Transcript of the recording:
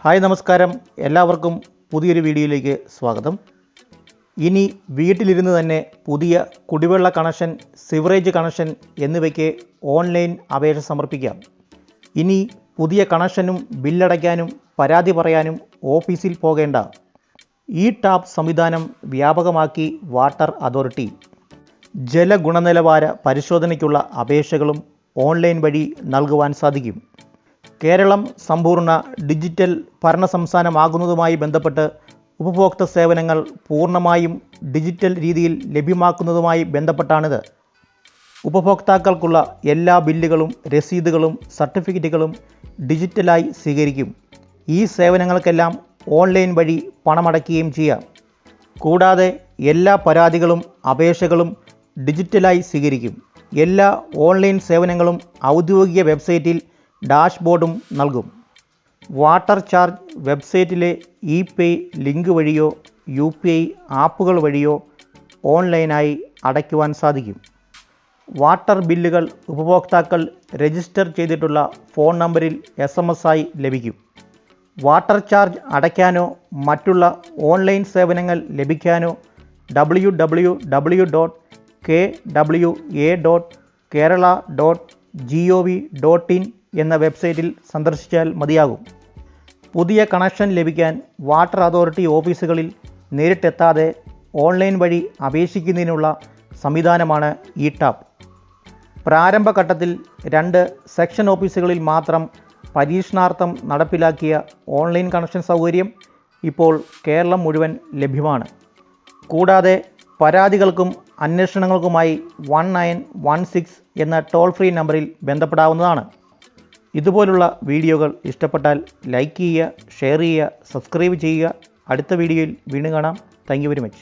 Hi നമസ്കാരം, എല്ലാവർക്കും പുതിയൊരു വീഡിയോയിലേക്ക് സ്വാഗതം. ഇനി വീട്ടിലിരുന്ന് തന്നെ പുതിയ കുടിവെള്ള കണക്ഷൻ, സിവറേജ് കണക്ഷൻ എന്നിവയ്ക്ക് ഓൺലൈൻ അപേക്ഷ സമർപ്പിക്കാം. ഇനി പുതിയ കണക്ഷനും ബില്ലടയ്ക്കാനും പരാതി പറയാനും ഓഫീസിൽ പോകേണ്ട. ഈ ടാപ്പ് സംവിധാനം വ്യാപകമാക്കി വാട്ടർ അതോറിറ്റി. ജലഗുണനിലവാര പരിശോധനയ്ക്കുള്ള അപേക്ഷകളും ഓൺലൈൻ വഴി നൽകുവാൻ സാധിക്കും. കേരളം സമ്പൂർണ്ണ ഡിജിറ്റൽ ഭരണ സംസ്ഥാനമാകുന്നതുമായി ബന്ധപ്പെട്ട് ഉപഭോക്തൃ സേവനങ്ങൾ പൂർണ്ണമായും ഡിജിറ്റൽ രീതിയിൽ ലഭ്യമാക്കുന്നതുമായി ബന്ധപ്പെട്ടാണിത്. ഉപഭോക്താക്കൾക്കുള്ള എല്ലാ ബില്ലുകളും രസീതുകളും സർട്ടിഫിക്കറ്റുകളും ഡിജിറ്റലായി സ്വീകരിക്കും. ഈ സേവനങ്ങൾക്കെല്ലാം ഓൺലൈൻ വഴി പണമടയ്ക്കുകയും ചെയ്യാം. കൂടാതെ എല്ലാ പരാതികളും അപേക്ഷകളും ഡിജിറ്റലായി സ്വീകരിക്കും. എല്ലാ ഓൺലൈൻ സേവനങ്ങളും ഔദ്യോഗിക വെബ്സൈറ്റിൽ ഡാഷ്ബോർഡും നൽകും. വാട്ടർ ചാർജ് വെബ്സൈറ്റിലെ ഇ-പേ ലിങ്ക് വഴിയോ UPI ആപ്പുകൾ വഴിയോ ഓൺലൈനായി അടയ്ക്കുവാൻ സാധിക്കും. വാട്ടർ ബില്ലുകൾ ഉപഭോക്താക്കൾ രജിസ്റ്റർ ചെയ്തിട്ടുള്ള ഫോൺ നമ്പറിൽ SMS ആയി ലഭിക്കും. വാട്ടർ ചാർജ് അടയ്ക്കാനോ മറ്റുള്ള ഓൺലൈൻ സേവനങ്ങൾ ലഭിക്കാനോ www.kwa.kerala.gov.in എന്ന വെബ്സൈറ്റിൽ സന്ദർശിച്ചാൽ മതിയാകും. പുതിയ കണക്ഷൻ ലഭിക്കാൻ വാട്ടർ അതോറിറ്റി ഓഫീസുകളിൽ നേരിട്ടെത്താതെ ഓൺലൈൻ വഴി അപേക്ഷിക്കുന്നതിനുള്ള സംവിധാനമാണ് ഈ ടാപ്പ്. പ്രാരംഭഘട്ടത്തിൽ 2 സെക്ഷൻ ഓഫീസുകളിൽ മാത്രം പരീക്ഷണാർത്ഥം നടപ്പിലാക്കിയ ഓൺലൈൻ കണക്ഷൻ സൗകര്യം ഇപ്പോൾ കേരളം മുഴുവൻ ലഭ്യമാണ്. കൂടാതെ പരാതികൾക്കും അന്വേഷണങ്ങൾക്കുമായി 1916 എന്ന ടോൾ ഫ്രീ നമ്പറിൽ ബന്ധപ്പെടാവുന്നതാണ്. ഇതുപോലുള്ള വീഡിയോകൾ ഇഷ്ടപ്പെട്ടാൽ ലൈക്ക് ചെയ്യുക, ഷെയർ ചെയ്യുക, സബ്സ്ക്രൈബ് ചെയ്യുക. അടുത്ത വീഡിയോയിൽ വീണ്ടും കാണാം. Thank you very much.